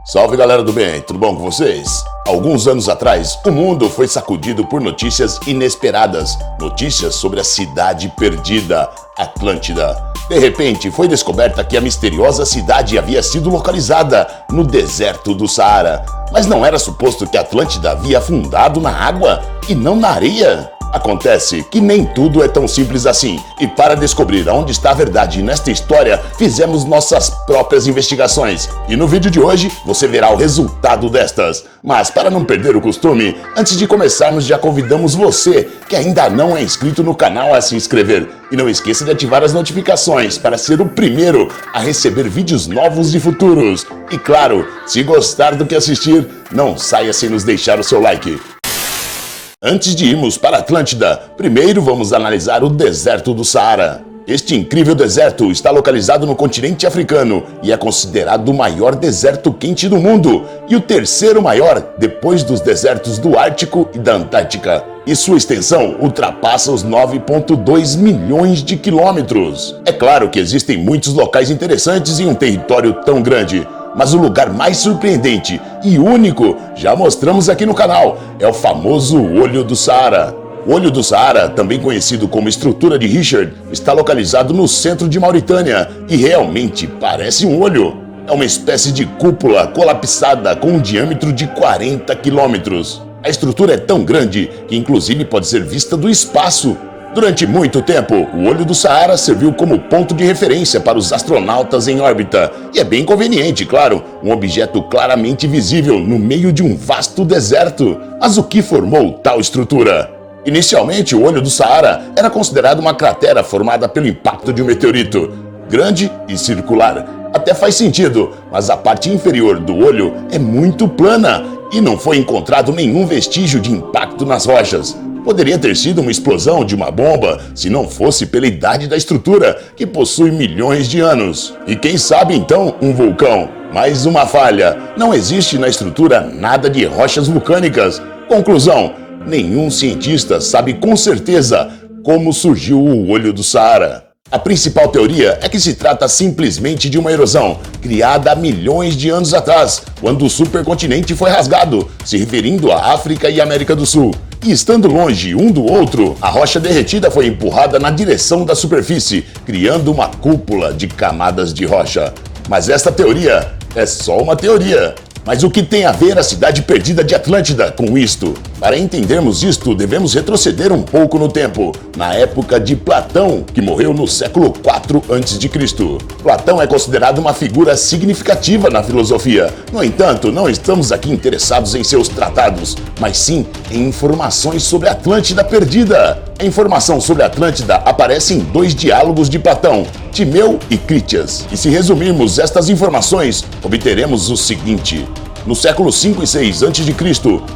Salve galera do bem, tudo bom com vocês? Alguns anos atrás, o mundo foi sacudido por notícias inesperadas. Notícias sobre a cidade perdida, Atlântida. De repente, foi descoberta que a misteriosa cidade havia sido localizada no deserto do Saara. Mas não era suposto que Atlântida havia afundado na água e não na areia? Acontece que nem tudo é tão simples assim, e para descobrir onde está a verdade nesta história, fizemos nossas próprias investigações. E no vídeo de hoje, você verá o resultado destas. Mas para não perder o costume, antes de começarmos já convidamos você, que ainda não é inscrito no canal, a se inscrever. E não esqueça de ativar as notificações para ser o primeiro a receber vídeos novos e futuros. E claro, se gostar do que assistir, não saia sem nos deixar o seu like. Antes de irmos para Atlântida, primeiro vamos analisar o deserto do Saara. Este incrível deserto está localizado no continente africano e é considerado o maior deserto quente do mundo e o terceiro maior depois dos desertos do Ártico e da Antártica. E sua extensão ultrapassa os 9,2 milhões de quilômetros. É claro que existem muitos locais interessantes em um território tão grande, mas o lugar mais surpreendente e único, já mostramos aqui no canal, é o famoso Olho do Saara. O Olho do Saara, também conhecido como Estrutura de Richard, está localizado no centro de Mauritânia e realmente parece um olho. É uma espécie de cúpula colapsada com um diâmetro de 40 quilômetros. A estrutura é tão grande que inclusive pode ser vista do espaço. Durante muito tempo, o Olho do Saara serviu como ponto de referência para os astronautas em órbita. E é bem conveniente, claro, um objeto claramente visível no meio de um vasto deserto. Mas o que formou tal estrutura? Inicialmente, o Olho do Saara era considerado uma cratera formada pelo impacto de um meteorito. Grande e circular. Até faz sentido, mas a parte inferior do olho é muito plana e não foi encontrado nenhum vestígio de impacto nas rochas. Poderia ter sido uma explosão de uma bomba se não fosse pela idade da estrutura, que possui milhões de anos. E quem sabe então um vulcão? Mais uma falha. Não existe na estrutura nada de rochas vulcânicas. Conclusão: nenhum cientista sabe com certeza como surgiu o Olho do Saara. A principal teoria é que se trata simplesmente de uma erosão, criada há milhões de anos atrás, quando o supercontinente foi rasgado, se referindo à África e América do Sul. E estando longe um do outro, a rocha derretida foi empurrada na direção da superfície, criando uma cúpula de camadas de rocha. Mas esta teoria é só uma teoria. Mas o que tem a ver a cidade perdida de Atlântida com isto? Para entendermos isto, devemos retroceder um pouco no tempo, na época de Platão, que morreu no século IV a.C. Platão é considerado uma figura significativa na filosofia. No entanto, não estamos aqui interessados em seus tratados, mas sim em informações sobre a Atlântida perdida. A informação sobre a Atlântida aparece em 2 diálogos de Platão, Timeu e Critias. E se resumirmos estas informações, obteremos o seguinte: no século 5 e 6 a.C.,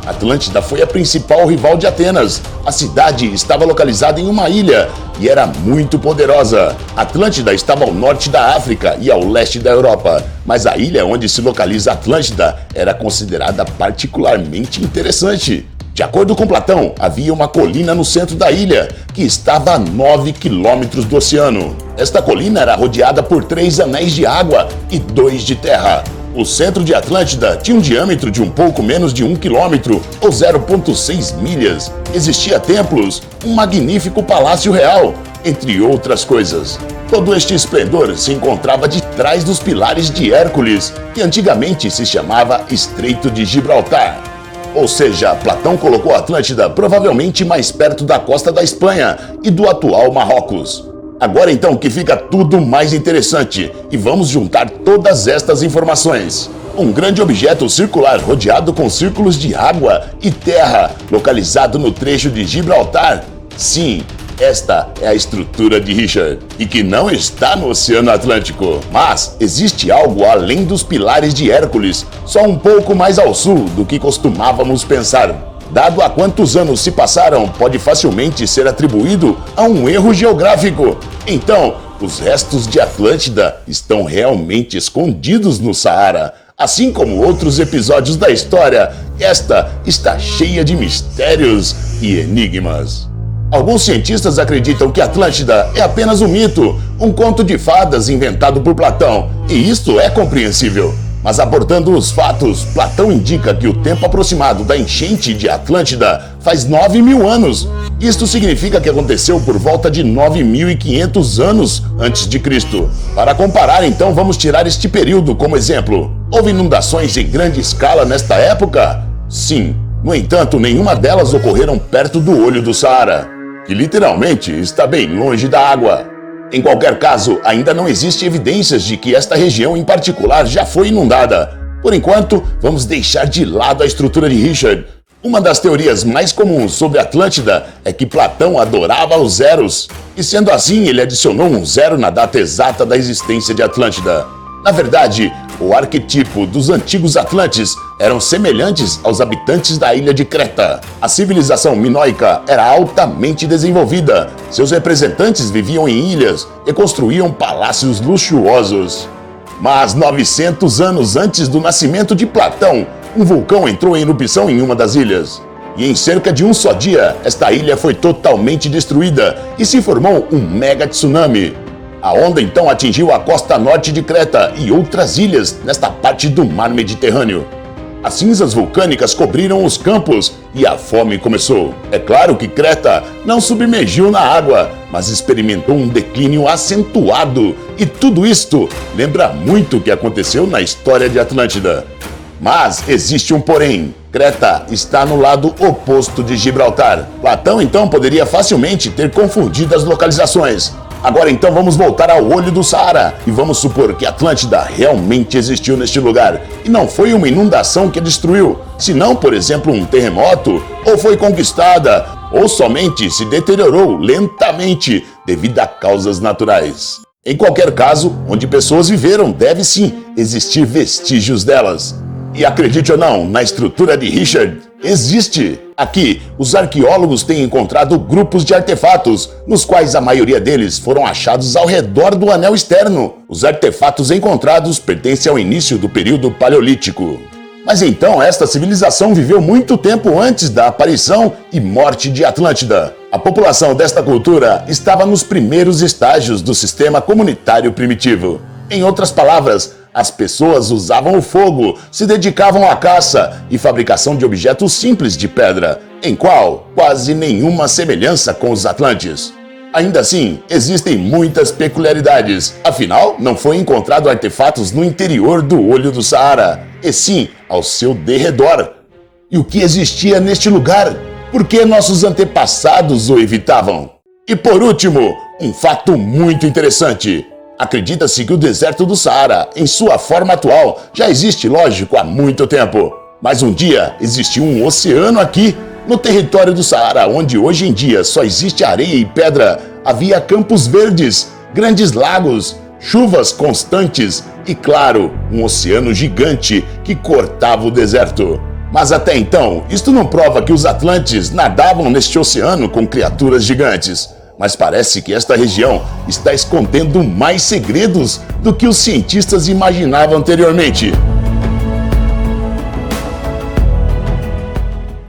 Atlântida foi a principal rival de Atenas. A cidade estava localizada em uma ilha e era muito poderosa. Atlântida estava ao norte da África e ao leste da Europa, mas a ilha onde se localiza Atlântida era considerada particularmente interessante. De acordo com Platão, havia uma colina no centro da ilha, que estava a 9 quilômetros do oceano. Esta colina era rodeada por 3 anéis de água e 2 de terra. O centro de Atlântida tinha um diâmetro de um pouco menos de 1 quilômetro, ou 0,6 milhas. Existia templos, um magnífico palácio real, entre outras coisas. Todo este esplendor se encontrava de trás dos pilares de Hércules, que antigamente se chamava Estreito de Gibraltar. Ou seja, Platão colocou a Atlântida provavelmente mais perto da costa da Espanha e do atual Marrocos. Agora então que fica tudo mais interessante e vamos juntar todas estas informações. Um grande objeto circular rodeado com círculos de água e terra, localizado no trecho de Gibraltar. Sim, esta é a estrutura de Richard, e que não está no Oceano Atlântico. Mas existe algo além dos pilares de Hércules, só um pouco mais ao sul do que costumávamos pensar. Dado a quantos anos se passaram, pode facilmente ser atribuído a um erro geográfico. Então, os restos de Atlântida estão realmente escondidos no Saara. Assim como outros episódios da história, esta está cheia de mistérios e enigmas. Alguns cientistas acreditam que Atlântida é apenas um mito, um conto de fadas inventado por Platão, e isto é compreensível. Mas abordando os fatos, Platão indica que o tempo aproximado da enchente de Atlântida faz 9.000 anos. Isto significa que aconteceu por volta de 9.500 anos antes de Cristo. Para comparar, então, vamos tirar este período como exemplo. Houve inundações em grande escala nesta época? Sim. No entanto, nenhuma delas ocorreram perto do olho do Saara, que literalmente está bem longe da água. Em qualquer caso, ainda não existe evidências de que esta região em particular já foi inundada. Por enquanto, vamos deixar de lado a estrutura de Richard. Uma das teorias mais comuns sobre Atlântida é que Platão adorava os zeros, e sendo assim, ele adicionou um zero na data exata da existência de Atlântida. Na verdade, o arquetipo dos antigos Atlantes eram semelhantes aos habitantes da ilha de Creta. A civilização minoica era altamente desenvolvida. Seus representantes viviam em ilhas e construíam palácios luxuosos. Mas 900 anos antes do nascimento de Platão, um vulcão entrou em erupção em uma das ilhas. E em cerca de um só dia, esta ilha foi totalmente destruída e se formou um mega tsunami. A onda então atingiu a costa norte de Creta e outras ilhas nesta parte do mar Mediterrâneo. As cinzas vulcânicas cobriram os campos e a fome começou. É claro que Creta não submergiu na água, mas experimentou um declínio acentuado. E tudo isto lembra muito o que aconteceu na história de Atlântida. Mas existe um porém. Creta está no lado oposto de Gibraltar. Platão então poderia facilmente ter confundido as localizações. Agora então vamos voltar ao olho do Saara e vamos supor que Atlântida realmente existiu neste lugar e não foi uma inundação que a destruiu, senão, por exemplo, um terremoto, ou foi conquistada, ou somente se deteriorou lentamente devido a causas naturais. Em qualquer caso, onde pessoas viveram, deve sim existir vestígios delas. E acredite ou não, na estrutura de Richard, existe. Aqui, os arqueólogos têm encontrado grupos de artefatos, nos quais a maioria deles foram achados ao redor do anel externo. Os artefatos encontrados pertencem ao início do período paleolítico. Mas então, esta civilização viveu muito tempo antes da aparição e morte de Atlântida. A população desta cultura estava nos primeiros estágios do sistema comunitário primitivo. Em outras palavras, as pessoas usavam o fogo, se dedicavam à caça e fabricação de objetos simples de pedra, em qual quase nenhuma semelhança com os Atlantes. Ainda assim, existem muitas peculiaridades, afinal, não foi encontrado artefatos no interior do olho do Saara, e sim ao seu derredor. E o que existia neste lugar? Por que nossos antepassados o evitavam? E por último, um fato muito interessante. Acredita-se que o deserto do Saara, em sua forma atual, já existe, lógico, há muito tempo. Mas um dia existiu um oceano aqui, no território do Saara, onde hoje em dia só existe areia e pedra. Havia campos verdes, grandes lagos, chuvas constantes e, claro, um oceano gigante que cortava o deserto. Mas até então, isto não prova que os Atlantes nadavam neste oceano com criaturas gigantes. Mas parece que esta região está escondendo mais segredos do que os cientistas imaginavam anteriormente.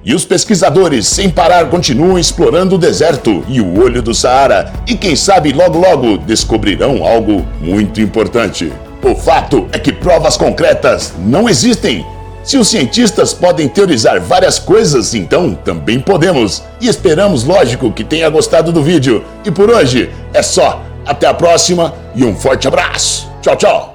E os pesquisadores, sem parar, continuam explorando o deserto e o olho do Saara. E quem sabe logo logo descobrirão algo muito importante. O fato é que provas concretas não existem. Se os cientistas podem teorizar várias coisas, então também podemos. E esperamos, lógico, que tenha gostado do vídeo. E por hoje é só. Até a próxima e um forte abraço. Tchau, tchau.